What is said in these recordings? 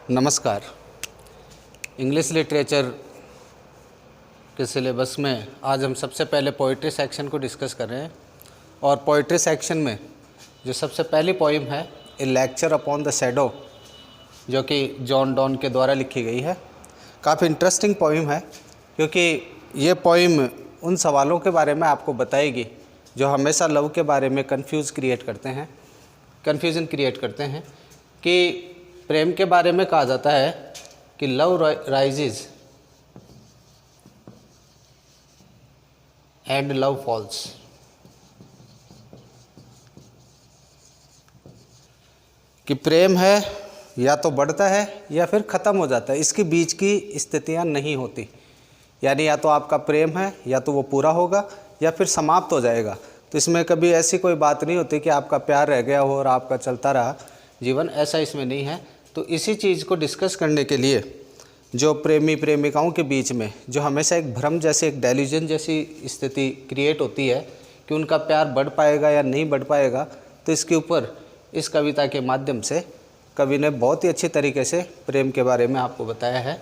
नमस्कार। English literature के syllabus में आज हम सबसे पहले पोइट्री सेक्शन को डिस्कस कर रहे हैं और पोइट्री सेक्शन में जो सबसे पहली पोइम है ए लेक्चर अपॉन द शैडो, जो कि जॉन डॉन के द्वारा लिखी गई है। काफ़ी इंटरेस्टिंग पोइम है क्योंकि ये पोइम उन सवालों के बारे में आपको बताएगी जो हमेशा लव के बारे में कन्फ्यूज़न क्रिएट करते हैं कि प्रेम के बारे में कहा जाता है कि love rises and love falls. कि प्रेम है या तो बढ़ता है या फिर ख़त्म हो जाता है, इसके बीच की स्थितियां नहीं होती। यानी या तो आपका प्रेम है या तो वो पूरा होगा या फिर समाप्त हो जाएगा। तो इसमें कभी ऐसी कोई बात नहीं होती कि आपका प्यार रह गया हो और आपका चलता रहा जीवन, ऐसा इसमें नहीं है। तो इसी चीज़ को डिस्कस करने के लिए जो प्रेमी प्रेमिकाओं के बीच में जो हमेशा एक भ्रम जैसे, एक डेल्यूजन जैसी स्थिति क्रिएट होती है कि उनका प्यार बढ़ पाएगा या नहीं बढ़ पाएगा, तो इसके ऊपर इस कविता के माध्यम से कवि ने बहुत ही अच्छी तरीके से प्रेम के बारे में आपको बताया है।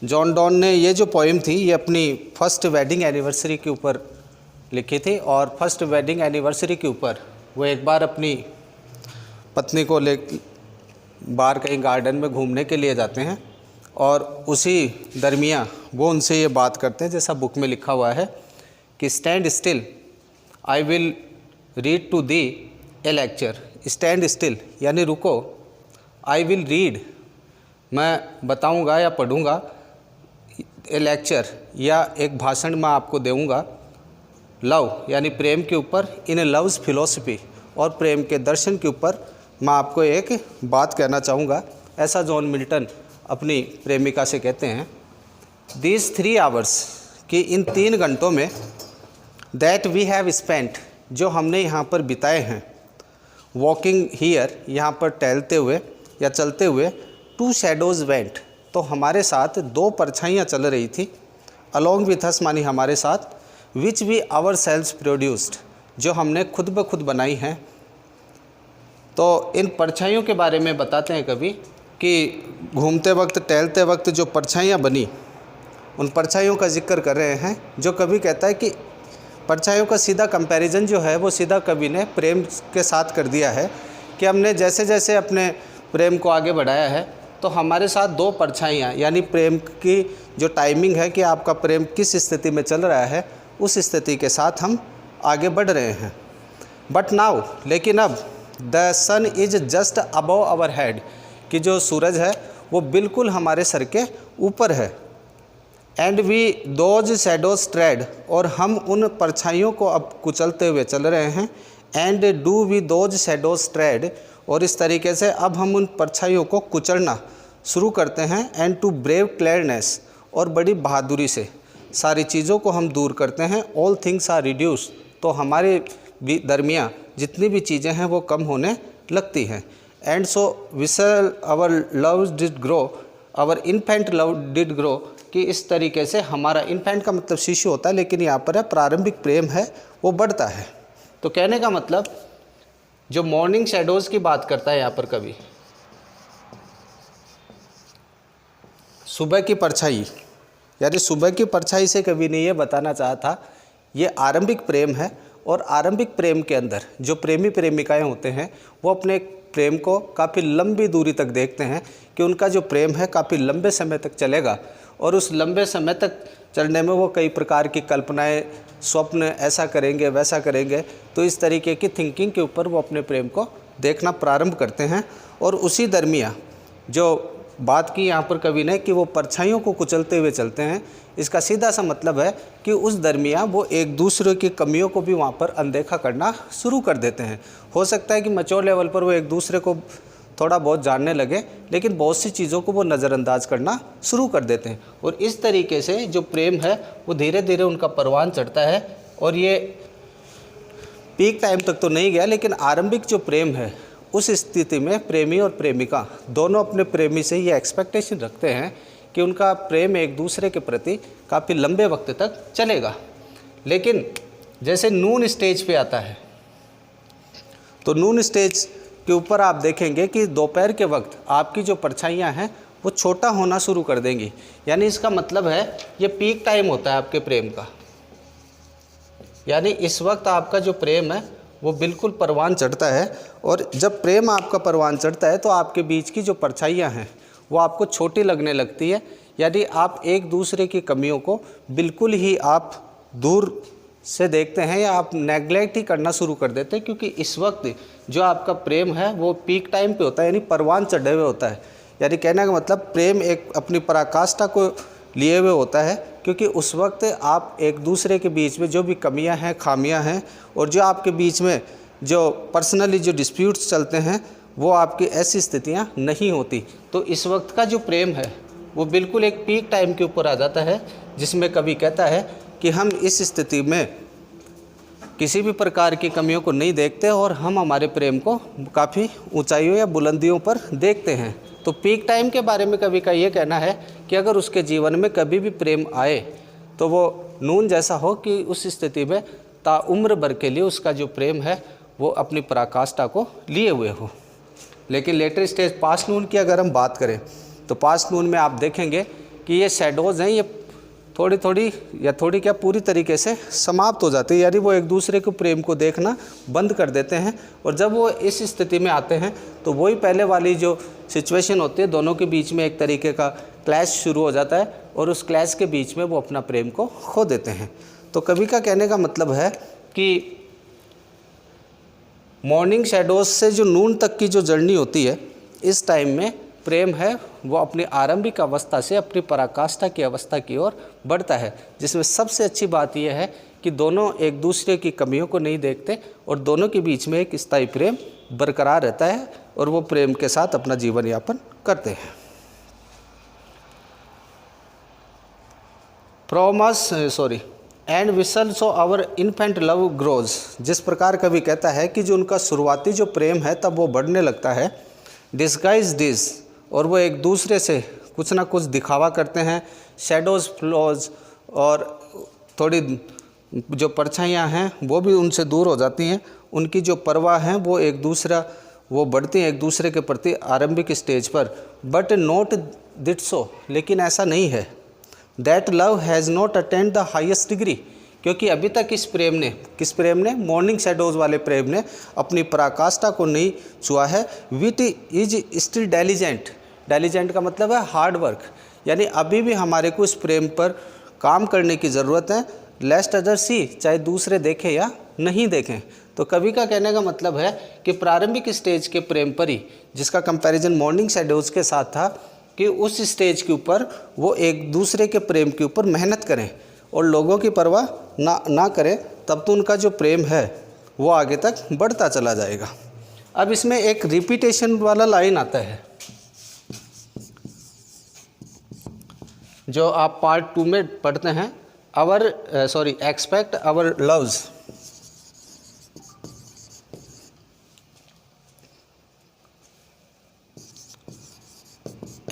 जॉन डॉन ने ये जो पोइम थी ये अपनी फर्स्ट वेडिंग एनिवर्सरी के ऊपर लिखी थी और फर्स्ट वेडिंग एनिवर्सरी के ऊपर वो एक बार अपनी पत्नी को ले बाहर कहीं गार्डन में घूमने के लिए जाते हैं और उसी दरमियान वो उनसे ये बात करते हैं जैसा बुक में लिखा हुआ है कि stand still I will read to thee a lecture. Stand still यानी रुको, आई विल रीड मैं बताऊंगा या पढ़ूंगा, ए लेक्चर या एक भाषण मैं आपको दूंगा, लव यानी प्रेम के ऊपर, इन ए लव्स फिलोसफी और प्रेम के दर्शन के ऊपर मैं आपको एक बात कहना चाहूँगा। ऐसा जॉन मिल्टन अपनी प्रेमिका से कहते हैं। दीज 3 आवर्स कि इन 3 घंटों में दैट वी हैव स्पेंट जो हमने यहाँ पर बिताए हैं, वॉकिंग हीयर यहाँ पर टहलते हुए या चलते हुए, 2 शैडोज़ वेंट तो हमारे साथ 2 परछाइयाँ चल रही थी, अलॉन्ग विथ अस मानी हमारे साथ, which we ourselves produced जो हमने खुद ब खुद बनाई हैं। तो इन परछाइयों के बारे में बताते हैं कवि कि घूमते वक्त टहलते वक्त जो परछाइयाँ बनी उन परछाइयों का जिक्र कर रहे हैं। जो कवि कहता है कि परछाइयों का सीधा कंपैरिजन जो है वो सीधा कवि ने प्रेम के साथ कर दिया है कि हमने जैसे जैसे अपने प्रेम को आगे बढ़ाया है तो हमारे साथ 2 परछाइयाँ यानी प्रेम की जो टाइमिंग है कि आपका प्रेम किस स्थिति में चल रहा है उस स्थिति के साथ हम आगे बढ़ रहे हैं। बट नाउ लेकिन अब the sun is just above our head कि जो सूरज है वो बिल्कुल हमारे सर के ऊपर है। And we those shadows tread और हम उन परछाइयों को अब कुचलते हुए चल रहे हैं। And do we those shadows tread और इस तरीके से अब हम उन परछाइयों को कुचलना शुरू करते हैं। एंड टू ब्रेव क्लियरनेस और बड़ी बहादुरी से सारी चीज़ों को हम दूर करते हैं। ऑल थिंग्स आर रिड्यूस तो हमारे दरमियाँ जितनी भी चीज़ें हैं वो कम होने लगती हैं। एंड सो विसल our love did grow, our infant love did grow कि इस तरीके से हमारा, इन्फेंट का मतलब शिशु होता है लेकिन यहाँ पर है प्रारंभिक प्रेम है वो बढ़ता है। तो कहने का मतलब जो मॉर्निंग शैडोज़ की बात करता है यहाँ पर कवि, सुबह की परछाई यानी सुबह की परछाई से कवि ने ये बताना चाहा था ये आरंभिक प्रेम है। और आरंभिक प्रेम के अंदर जो प्रेमी प्रेमिकाएं होते हैं वो अपने प्रेम को काफ़ी लंबी दूरी तक देखते हैं कि उनका जो प्रेम है काफ़ी लंबे समय तक चलेगा और उस लंबे समय तक चलने में वो कई प्रकार की कल्पनाएं, स्वप्न, ऐसा करेंगे वैसा करेंगे, तो इस तरीके की थिंकिंग के ऊपर वो अपने प्रेम को देखना प्रारंभ करते हैं। और उसी दरमियान जो बात की यहाँ पर कवि ने कि वो परछाइयों को कुचलते हुए चलते हैं, इसका सीधा सा मतलब है कि उस दरमियान वो एक दूसरे की कमियों को भी वहाँ पर अनदेखा करना शुरू कर देते हैं। हो सकता है कि मैच्योर लेवल पर वो एक दूसरे को थोड़ा बहुत जानने लगे लेकिन बहुत सी चीज़ों को वो नज़रअंदाज करना शुरू कर देते हैं। और इस तरीके से जो प्रेम है वो धीरे धीरे उनका परवान चढ़ता है और ये पीक टाइम तक तो नहीं गया लेकिन आरंभिक जो प्रेम है उस स्थिति में प्रेमी और प्रेमिका दोनों अपने प्रेमी से ये एक्सपेक्टेशन रखते हैं कि उनका प्रेम एक दूसरे के प्रति काफ़ी लंबे वक्त तक चलेगा। लेकिन जैसे नून स्टेज पे आता है तो नून स्टेज के ऊपर आप देखेंगे कि दोपहर के वक्त आपकी जो परछाइयाँ हैं वो छोटा होना शुरू कर देंगी। यानी इसका मतलब है ये पीक टाइम होता है आपके प्रेम का। यानी इस वक्त आपका जो प्रेम है वो बिल्कुल परवान चढ़ता है, और जब प्रेम आपका परवान चढ़ता है तो आपके बीच की जो परछाइयाँ हैं वो आपको छोटी लगने लगती है। यानी आप एक दूसरे की कमियों को बिल्कुल ही आप दूर से देखते हैं या आप नेगलेक्ट ही करना शुरू कर देते हैं, क्योंकि इस वक्त जो आपका प्रेम है वो पीक टाइम पे होता है, यानी परवान चढ़े हुए होता है। यानी कहने का मतलब प्रेम एक अपनी पराकाष्ठा को लिए हुए होता है, क्योंकि उस वक्त आप एक दूसरे के बीच में जो भी कमियां हैं, खामियां हैं, और जो आपके बीच में जो पर्सनली जो डिस्प्यूट्स चलते हैं वो आपकी ऐसी स्थितियां नहीं होती। तो इस वक्त का जो प्रेम है वो बिल्कुल एक पीक टाइम के ऊपर आ जाता है, जिसमें कवि कहता है कि हम इस स्थिति में किसी भी प्रकार की कमियों को नहीं देखते और हम हमारे प्रेम को काफ़ी ऊंचाइयों या बुलंदियों पर देखते हैं। तो पीक टाइम के बारे में कवि का ये कहना है कि अगर उसके जीवन में कभी भी प्रेम आए तो वो नून जैसा हो कि उस स्थिति में ताउम्र भर के लिए उसका जो प्रेम है वो अपनी पराकाष्ठा को लिए हुए हो। लेकिन लेटर स्टेज पास्ट नून की अगर हम बात करें तो पास्ट नून में आप देखेंगे कि ये शैडोज़ हैं, ये थोड़ी थोड़ी या थोड़ी क्या पूरी तरीके से समाप्त हो जाती है। यानी वो एक दूसरे को प्रेम को देखना बंद कर देते हैं, और जब वो इस स्थिति में आते हैं तो वही पहले वाली जो सिचुएशन होती है, दोनों के बीच में एक तरीके का क्लैश शुरू हो जाता है, और उस क्लैश के बीच में वो अपना प्रेम को खो देते हैं। तो कवि का कहने का मतलब है कि मॉर्निंग शैडोज से जो नून तक की जो जर्नी होती है, इस टाइम में प्रेम है वो अपनी आरंभिक अवस्था से अपनी पराकाष्ठा की अवस्था की ओर बढ़ता है, जिसमें सबसे अच्छी बात यह है कि दोनों एक दूसरे की कमियों को नहीं देखते और दोनों के बीच में एक स्थायी प्रेम बरकरार रहता है, और वो प्रेम के साथ अपना जीवन यापन करते हैं। एंड विसल so our infant love grows. जिस प्रकार कवि कहता है कि जो उनका शुरुआती जो प्रेम है तब वो बढ़ने लगता है, डिस्गाइज दिस, और वो एक दूसरे से कुछ ना कुछ दिखावा करते हैं, शैडोज़ फ्लॉज, और थोड़ी जो परछाइयाँ हैं वो भी उनसे दूर हो जाती हैं, उनकी जो परवाह हैं वो एक दूसरा वो बढ़ती हैं एक दूसरे के प्रति आरंभिक स्टेज पर। बट नॉट दिट सो, लेकिन ऐसा नहीं है। That love has not attend the highest degree, क्योंकि अभी तक किस प्रेम ने मॉर्निंग शैडोज़ वाले प्रेम ने अपनी पराकाष्ठा को नहीं छुआ है। विट इज स्टिल डेलिजेंट। डेलिजेंट का मतलब है हार्ड वर्क, यानी अभी भी हमारे को इस प्रेम पर काम करने की ज़रूरत है। लेस्ट अदर सी, चाहे दूसरे देखें या नहीं देखें। तो कवि का कहने का मतलब है कि प्रारंभिक स्टेज के प्रेम पर ही, जिसका कंपैरिजन मॉर्निंग शैडोज़ के साथ था, कि उस स्टेज के ऊपर वो एक दूसरे के प्रेम के ऊपर मेहनत करें और लोगों की परवाह ना करें, तब तो उनका जो प्रेम है वो आगे तक बढ़ता चला जाएगा। अब इसमें एक रिपीटेशन वाला लाइन आता है जो आप पार्ट 2 में पढ़ते हैं, expect our loves.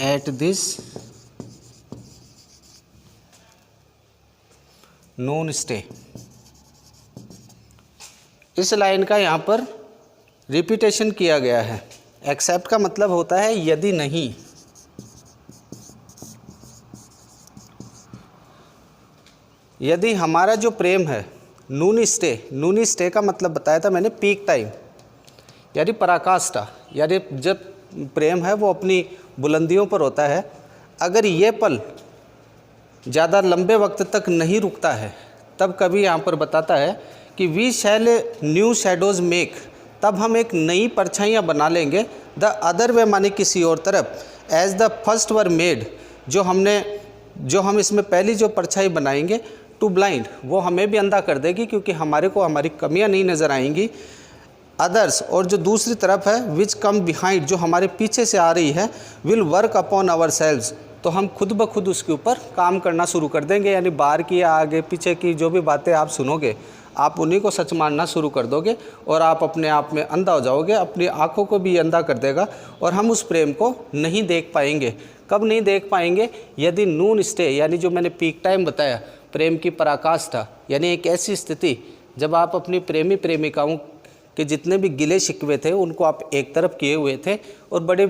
At this noon stay. इस लाइन का यहाँ पर रिपीटेशन किया गया है। एक्सेप्ट का मतलब होता है यदि नहीं। यदि हमारा जो प्रेम है नूनी स्टे का मतलब बताया था मैंने पीक टाइम, यानी पराकाष्ठा, यानी जब प्रेम है वो अपनी बुलंदियों पर होता है, अगर ये पल ज़्यादा लंबे वक्त तक नहीं रुकता है, तब कभी यहाँ पर बताता है कि we shall new shadows make, तब हम एक नई परछाइयाँ बना लेंगे। द अदर वे माने किसी और तरफ, as the first were made, जो हम इसमें पहली जो परछाई बनाएंगे, टू ब्लाइंड, वो हमें भी अंधा कर देगी क्योंकि हमारे को हमारी कमियां नहीं नज़र आएंगी। अदर्स, और जो दूसरी तरफ है, विच कम बिहाइंड, जो हमारे पीछे से आ रही है, will work upon ourselves, तो हम खुद ब खुद उसके ऊपर काम करना शुरू कर देंगे। यानी बाहर की या आगे पीछे की जो भी बातें आप सुनोगे, आप उन्हीं को सच मानना शुरू कर दोगे और आप अपने आप में अंधा हो जाओगे, अपनी आँखों को भी अंधा कर देगा और हम उस प्रेम को नहीं देख पाएंगे। कब नहीं देख पाएंगे? यदि नून स्टे, यानी जो मैंने पीक टाइम बताया, प्रेम की पराकाष्ठा, यानी एक ऐसी स्थिति जब आप अपनी प्रेमी प्रेमिकाओं कि जितने भी गिले शिकवे थे उनको आप एक तरफ किए हुए थे और बड़े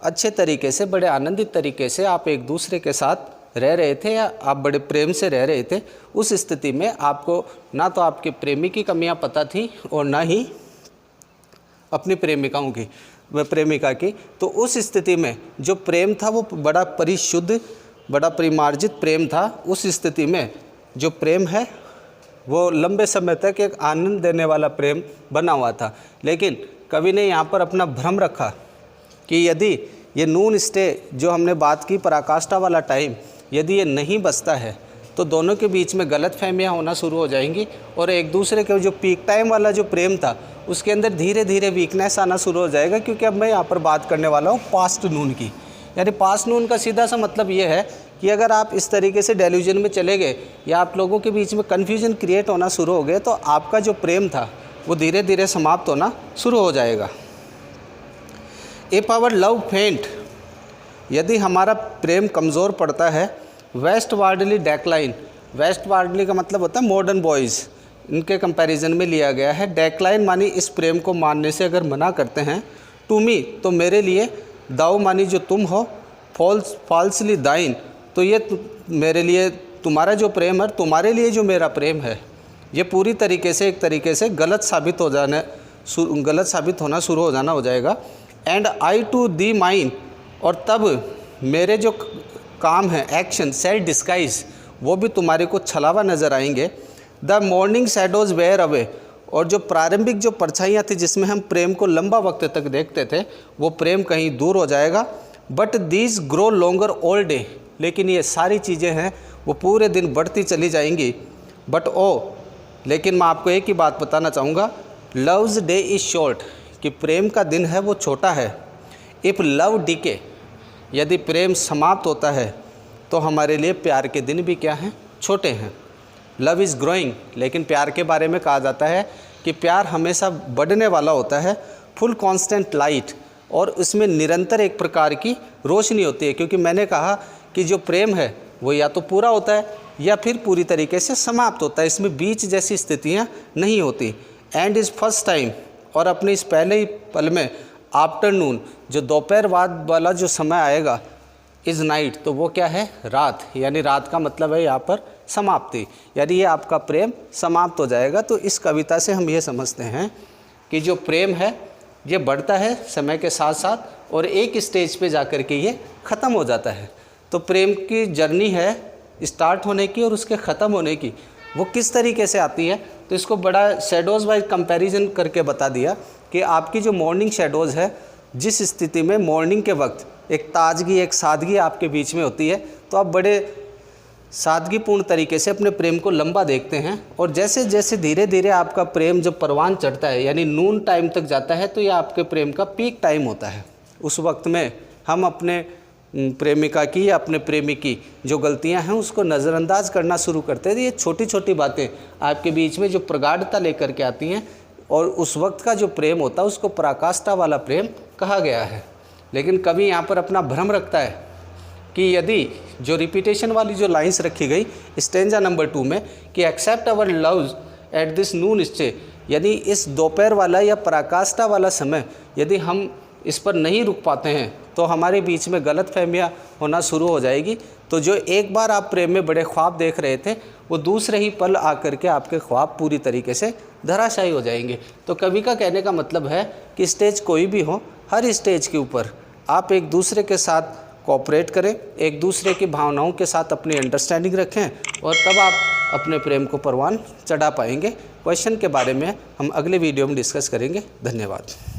अच्छे तरीके से, बड़े आनंदित तरीके से आप एक दूसरे के साथ रह रहे थे या आप बड़े प्रेम से रह रहे थे। उस स्थिति में आपको ना तो आपके प्रेमी की कमियां पता थी और ना ही अपनी प्रेमिका की। तो उस स्थिति में जो प्रेम था वो बड़ा परिशुद्ध, बड़ा परिमार्जित प्रेम था। उस स्थिति में जो प्रेम है वो लंबे समय तक एक आनंद देने वाला प्रेम बना हुआ था। लेकिन कवि ने यहाँ पर अपना भ्रम रखा कि यदि ये नून स्टे जो हमने बात की, पराकाष्ठा वाला टाइम, यदि ये नहीं बचता है तो दोनों के बीच में गलतफहमियां होना शुरू हो जाएंगी और एक दूसरे के जो पीक टाइम वाला जो प्रेम था उसके अंदर धीरे धीरे वीकनेस आना शुरू हो जाएगा। क्योंकि अब मैं यहाँ पर बात करने वाला हूँ पास्ट नून की। यानी पास्ट नून का सीधा सा मतलब ये है कि अगर आप इस तरीके से डेल्यूजन में चले गए या आप लोगों के बीच में कन्फ्यूजन क्रिएट होना शुरू हो गए तो आपका जो प्रेम था वो धीरे धीरे समाप्त होना शुरू हो जाएगा। इफ़ आवर लव फेंट, यदि हमारा प्रेम कमज़ोर पड़ता है, वेस्टवार्डली डेक्लाइन, वेस्टवार्डली का मतलब होता है मॉडर्न बॉयज़, इनके कंपैरिजन में लिया गया है। डेक्लाइन मानी इस प्रेम को मानने से अगर मना करते हैं। टू मी, तो मेरे लिए। दाऊ मानी जो तुम हो। फॉल्सली दाइन, तो ये मेरे लिए तुम्हारा जो प्रेम है, तुम्हारे लिए जो मेरा प्रेम है, ये पूरी तरीके से एक तरीके से गलत साबित होना शुरू हो जाना हो जाएगा। And I to thee mine, और तब मेरे जो काम है, एक्शन, सेल्फ डिस्गाइज, वो भी तुम्हारे को छलावा नज़र आएंगे। The morning shadows wear away, और जो प्रारंभिक जो परछाइयाँ थी जिसमें हम प्रेम को लंबा वक्त तक देखते थे वो प्रेम कहीं दूर हो जाएगा। But these grow longer all day, लेकिन ये सारी चीज़ें हैं वो पूरे दिन बढ़ती चली जाएंगी। बट लेकिन मैं आपको एक ही बात बताना चाहूँगा, लव्स डे इज़ शॉर्ट, कि प्रेम का दिन है वो छोटा है। इफ़ लव डिके, यदि प्रेम समाप्त होता है तो हमारे लिए प्यार के दिन भी क्या हैं, छोटे हैं। लव इज़ ग्रोइंग, लेकिन प्यार के बारे में कहा जाता है कि प्यार हमेशा बढ़ने वाला होता है। फुल कांस्टेंट लाइट, और उसमें निरंतर एक प्रकार की रोशनी होती है। क्योंकि मैंने कहा कि जो प्रेम है वो या तो पूरा होता है या फिर पूरी तरीके से समाप्त होता है, इसमें बीच जैसी स्थितियाँ नहीं होती। एंड इज़ फर्स्ट टाइम, और अपने इस पहले ही पल में आफ्टरनून, जो दोपहर बाद वाला जो समय आएगा, इज़ नाइट, तो वो क्या है, रात। यानी रात का मतलब है यहाँ पर समाप्ति, यानी ये आपका प्रेम समाप्त हो जाएगा। तो इस कविता से हम ये समझते हैं कि जो प्रेम है ये बढ़ता है समय के साथ साथ और एक स्टेज पे जाकर के ये ख़त्म हो जाता है। तो प्रेम की जर्नी है स्टार्ट होने की और उसके ख़त्म होने की, वो किस तरीके से आती है। तो इसको बड़ा शेडोज़ वाइज कंपैरिजन करके बता दिया कि आपकी जो मॉर्निंग शेडोज़ है, जिस स्थिति में मॉर्निंग के वक्त एक ताजगी, एक सादगी आपके बीच में होती है, तो आप बड़े सादगीपूर्ण तरीके से अपने प्रेम को लंबा देखते हैं। और जैसे जैसे धीरे धीरे आपका प्रेम जब परवान चढ़ता है, यानी नून टाइम तक जाता है, तो यह आपके प्रेम का पीक टाइम होता है। उस वक्त में हम अपने प्रेमिका की या अपने प्रेमी की जो गलतियां हैं उसको नज़रअंदाज करना शुरू करते हैं। ये छोटी छोटी बातें आपके बीच में जो प्रगाढ़ता लेकर के आती हैं, और उस वक्त का जो प्रेम होता है उसको पराकाष्ठा वाला प्रेम कहा गया है। लेकिन कभी यहाँ पर अपना भ्रम रखता है कि यदि जो रिपीटेशन वाली जो लाइंस रखी गई स्टेंजा नंबर 2 में कि except our loves at this noon stay, यानी इस दोपहर वाला या पराकाष्ठा वाला समय यदि हम इस पर नहीं रुक पाते हैं तो हमारे बीच में गलतफहमियां होना शुरू हो जाएगी। तो जो एक बार आप प्रेम में बड़े ख्वाब देख रहे थे वो दूसरे ही पल आकर के आपके ख्वाब पूरी तरीके से धराशायी हो जाएंगे। तो कवि का कहने का मतलब है कि स्टेज कोई भी हो, हर स्टेज के ऊपर आप एक दूसरे के साथ कोऑपरेट करें, एक दूसरे की भावनाओं के साथ अपनी अंडरस्टैंडिंग रखें, और तब आप अपने प्रेम को परवान चढ़ा पाएंगे। क्वेश्चन के बारे में हम अगले वीडियो में डिस्कस करेंगे। धन्यवाद।